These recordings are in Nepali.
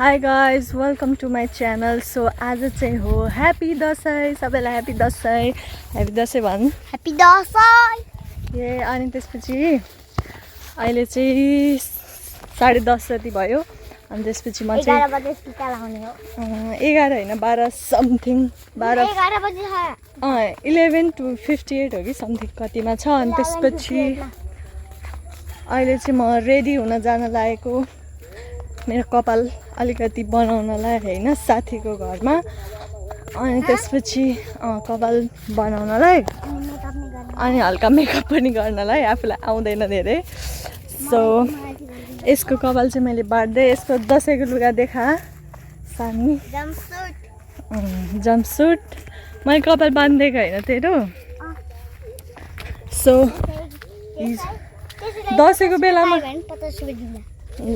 Hi guys, welcome to my channel. So आज चाहिँ हो ह्यापी दसैँ, सबैलाई ह्यापी दसैँ भन्। ह्यापी दसैँ। ए अनि त्यसपछि अहिले चाहिँ 10:30 जति भयो अनि त्यसपछि म चाहिँ 11 बजे टिका लाउने हो। 11 हैन 12 समथिङ 12 11 बजे छ। 11 to 58 हो कि समथिङ कतिमा छ अनि त्यसपछि अहिले चाहिँ म रेडी हुन जान लागेको मेरो कपाल अलिकति बनाउनलाई हैन साथीको घरमा अनि त्यसपछि कपाल बनाउनलाई अनि हल्का मेकअप पनि गर्नलाई आफूलाई आउँदैन धेरै सो यसको कपाल चाहिँ मैले बाट्दै यसको दसैँको लुगा देखा सानी जम्पसुट मैले कपाल बाँधेको हैन तेरो सो दसैँको बेलामा ल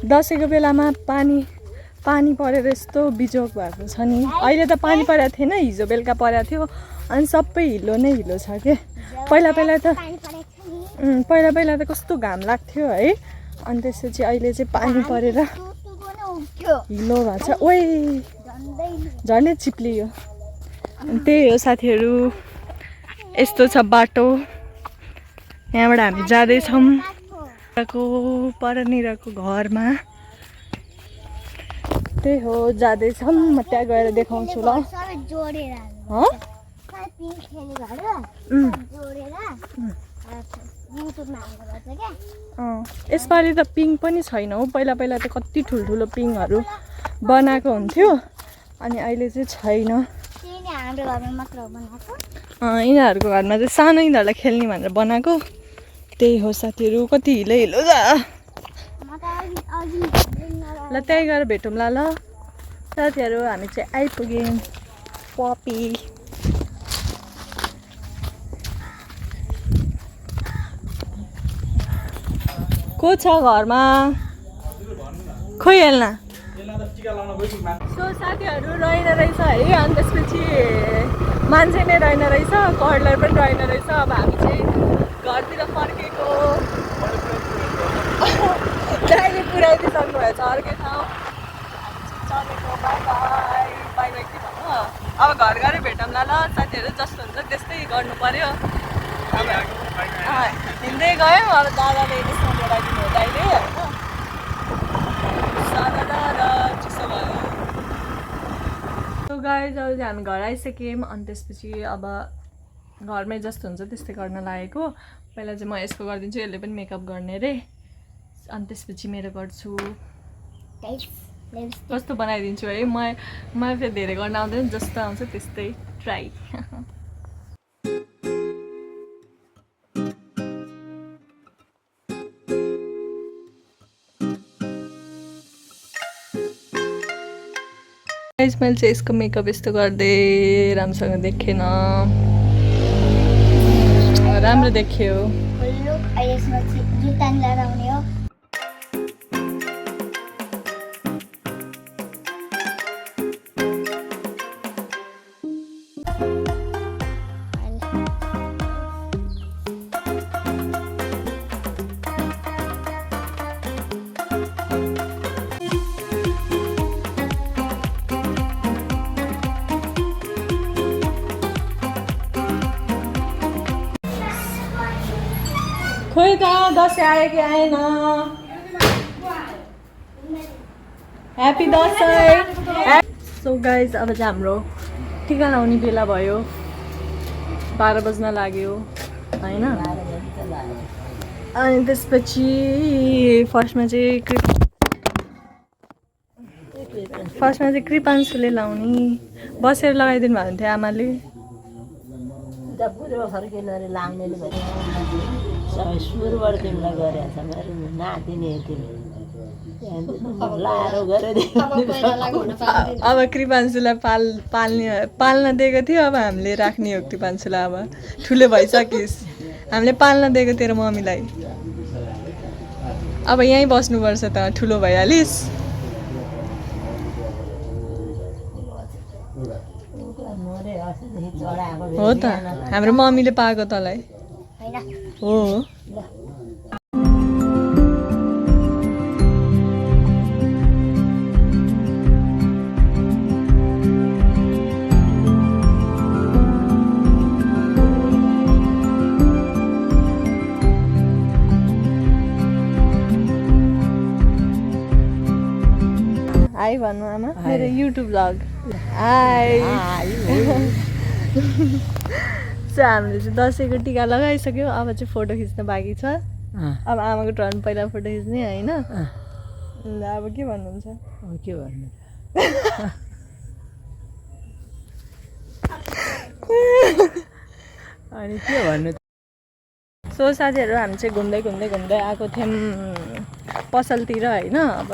दसैँको बेलामा पानी परेर यस्तो बिजोग भएको छ नि अहिले त पानी परेको थिएन हिजो बेलुका परेको थियो अनि सबै हिलो नै हिलो छ के पहिला त कस्तो घाम लाग्थ्यो है अनि त्यसपछि अहिले चाहिँ पानी परेर हिलो भएको छ ओइ झन्डै चिप्लियो त्यही हो साथीहरू यस्तो छ बाटो यहाँबाट हामी जाँदैछौँ परनिरको घरमा त्यही हो जाँदैछौँ म त्यहाँ गएर देखाउँछु ल यसपालि त पिङ पनि छैन हौ पहिला त कति ठुल्ठुलो पिङहरू बनाएको हुन्थ्यो अनि अहिले चाहिँ छैन यिनीहरूको घरमा चाहिँ सानो यिनीहरूलाई खेल्ने भनेर बनाएको त्यही हो साथीहरू कति हिलो जा ल त्यही गएर भेटौँला ल साथीहरू हामी चाहिँ आइपुग्यौँ पपी को छ घरमा खोइ हेल्न सो साथीहरू रहेन रहेछ है अनि त्यसपछि मान्छे नै रहेन रहेछ कर्लर पनि रहेन रहेछ अब हामी चाहिँ घरतिर फर्केको दाइले पुऱ्याइदिइसक्नु भएछ अर्कै ठाउँ चलेको बाई बाई के भन्नु अब घर गएर भेटौँला ल साथीहरू जस्तो हुन्छ त्यस्तै गर्नु पर्यो अब हिँड्दै गयौँ अब दादाले यसमा बोलाइदिनु हो दाइले होइन चिसो भयो सो गाइज अब चाहिँ हामी घर आइसक्यौँ अनि त्यसपछि अब घरमै जस्तो हुन्छ त्यस्तै गर्न लागेको पहिला चाहिँ म यसको गरिदिन्छु यसले पनि मेकअप गर्ने रे अनि त्यसपछि मेरो गर्छु कस्तो बनाइदिन्छु है मलाई फेरि धेरै गर्न आउँदैन जस्तो आउँछ त्यस्तै ट्राई मैले चाहिँ यसको मेकअप यस्तो गर्दै राम्रोसँग देखेन राम्रो देखियो खोइ त दसैँ आयो कि आएन ह्यापी दसैँ सो गाइज अब चाहिँ हाम्रो टिका लाउने बेला भयो 12 बज्न लाग्यो होइन अनि त्यसपछि फर्स्टमा चाहिँ कृपान्सुले लाउने बसेर लगाइदिनु भएको थियो आमाले सुरुबाट तिमीलाई गरेछ मेरो नातिनी अब कृपान्सुलाई पाल्न दिएको थियो अब हामीले राख्ने हो कृपान्सुलाई अब ठुलो भइसकिस् हामीले पाल्न दिएको तेरो मम्मीलाई अब यहीँ बस्नुपर्छ त ठुलो भइहालिस् हो त हाम्रो मम्मीले पाएको तँलाई हो हाई भन्नु आमा मेरो युट्युब भ्लग हाई सो हामीले चाहिँ दसैँको टिका लगाइसक्यो अब चाहिँ फोटो खिच्न बाँकी छ अब आमाको टर्न पहिला फोटो खिच्ने होइन ल अब के भन्नुहुन्छ के भन्नु अनि के भन्नु सो साथीहरू हामी चाहिँ घुम्दै आएको थियौँ पसलतिर होइन अब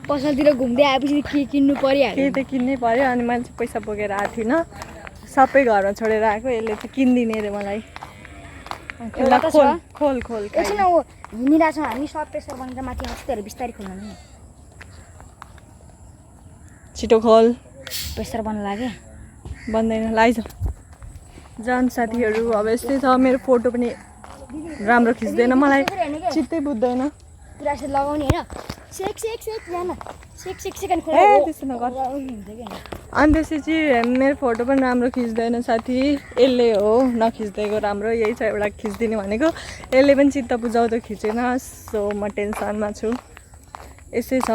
पसलतिर घुम्दै आएपछि के किन्नु परिहाल्यो केही त किन्नै पर्यो अनि मैले चाहिँ पैसा बोकेर आएको थिइनँ सबै घरमा छोडेर आएको यसले चाहिँ किनिदिने अरे मलाई खोल एकछिन हिँडिरहेको छौँ हामी सब प्रेसर बनेर माथि हस्तेहरू बिस्तारै खोल्नु नि छिटो खोल प्रेसर बन्नु लाग्यो बन्दैन लाइज जान साथीहरू अब यस्तै छ मेरो फोटो पनि राम्रो खिच्दैन मलाई चित्तै बुझ्दैन पुरा चाहिँ लगाउने होइन सेक सेकेन्ड ए त्यस्तो नगर अनि त्यसपछि मेरो फोटो पनि राम्रो खिच्दैन साथी यसले हो नखिच्दैको राम्रो यही छ एउटा खिचिदिने भनेको यसले पनि चित्त बुझाउँदो खिचेन सो म टेन्सनमा छु यसै छ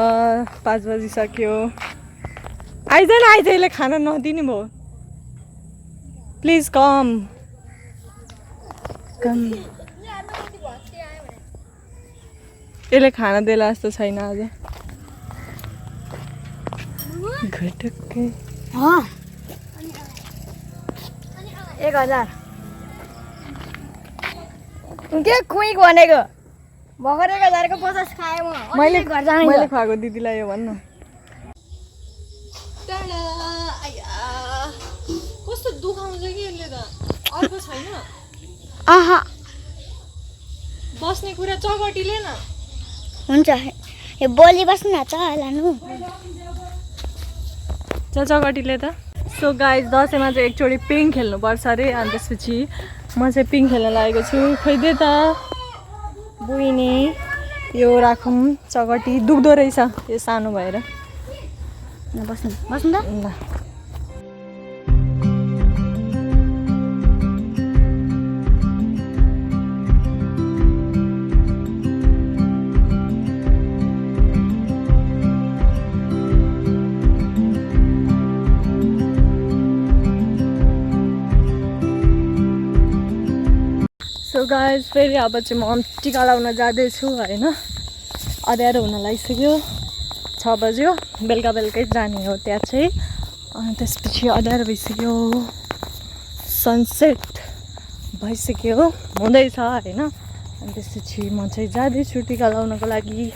5 बजिसक्यो आइज यसले खाना नदिने भयो प्लिज कम यसले खाना देला जस्तो छैन आज घटक्कै 1000 के खुइक भनेको भर्खर 1000 को 50 खाएँ मैले घर जाने मैले खुवाएको दिदीलाई यो भन्नु कस्तो दुखाउँछ कि यसले त अर्को छैन आहा बस्ने कुरा चौकटीले न हुन्छ यो बोली बस्नु न चलानु चौकटीले त सो गाइस दसैँमा चाहिँ एकचोटि पिङ खेल्नुपर्छ अरे अनि त्यसपछि म चाहिँ पिङ खेल्न लागेको छु खोइदे त बुइने यो राखौँ चौकटी दुख्दो रहेछ यो सानो भएर बस्नु त ल सो गाइस फेरि अब चाहिँ म टिका लाउन जाँदैछु होइन अँध्यारो हुन लागिसक्यो 6 बज्यो बेलुकै जाने हो त्यहाँ चाहिँ अनि त्यसपछि अँध्यारो भइसक्यो सनसेट भइसक्यो हुँदैछ होइन अनि त्यसपछि म चाहिँ जाँदैछु टिका लाउनको लागि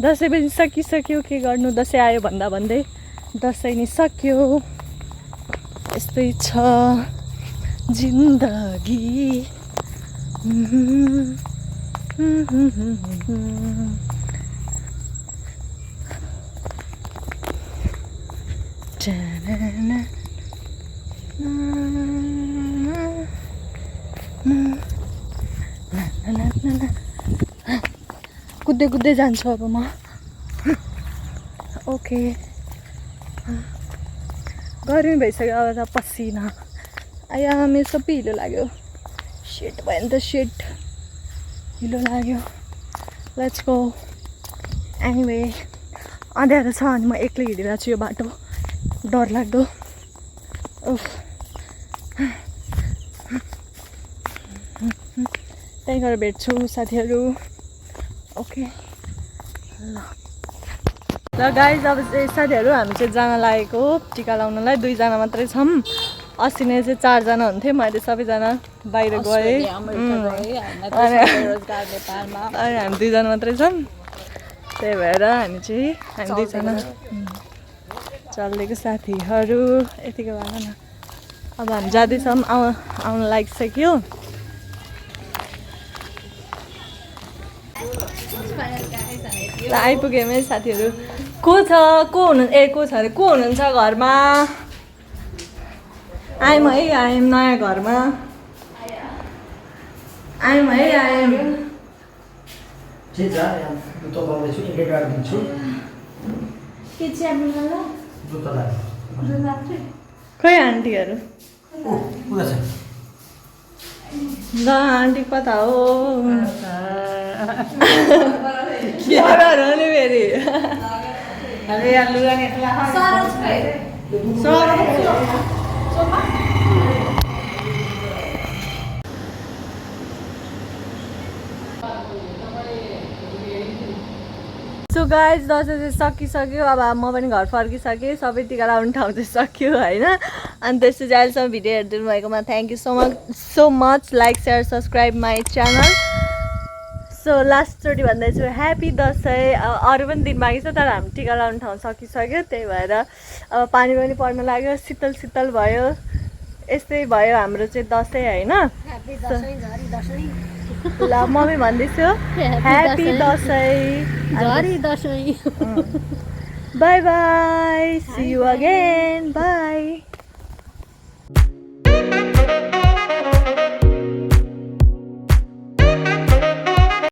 दसैँ पनि सकिसक्यो के गर्नु दसैँ आयो भन्दै दसैँ नि सक्यो यस्तै छ जिन्दगी कुद्दै जान्छु अब म ओके गर्मी भइसक्यो अब त पसिना आया मेरो सबै हिलो लाग्यो सेट भयो नि त सेट हिलो लाग्यो लेट्स गो एनिवे अँध्यारो छ अनि म एक्लै हिँडिरहेको छु यो बाटो डर लाग्दो त्यहीँ गएर भेट्छु साथीहरू ओके ल गाइज अब चाहिँ साथीहरू हामी चाहिँ जान लागेको टिका लाउनलाई 2 जना मात्रै छौँ अस्ति नै चाहिँ 4 जना हुन्थ्यो मैले सबैजना बाहिर गएँ अनि हामी 2 जना मात्रै छौँ त्यही भएर हामी 2 जना चल्देको साथीहरू यतिको भन न अब हामी जाँदैछौँ आउन लागिसक्यो ल आइपुग्यौँ है साथीहरू को छ को छ अरे को हुनुहुन्छ घरमा आयौँ है आयौँ नयाँ घरमा आयौँ है आयौँ खै आन्टीहरू ल आन्टी कता हो मगर हो नि फेरि हामी यहाँ लुगा निस्ला सो गाइज दसैँ चाहिँ सकिसक्यो अब म पनि घर फर्किसकेँ सबै टिका लाउने ठाउँ चाहिँ सक्यो होइन अनि त्यसपछि अहिलेसम्म भिडियो हेरिदिनु भएकोमा thank you so much like share subscribe my channel so लास्टचोटि भन्दैछु ह्याप्पी दसैँ अरू पनि दिन बाँकी छ तर हामी टिका लाउने ठाउँ सकिसक्यो त्यही भएर अब पानी पनि पर्न लाग्यो शीतल शीतल भयो यस्तै भयो हाम्रो चाहिँ दसैँ होइन ल मम्मी भन्दैछु ह्याप्पी दसैँ झरी Dashain bye bye see you again by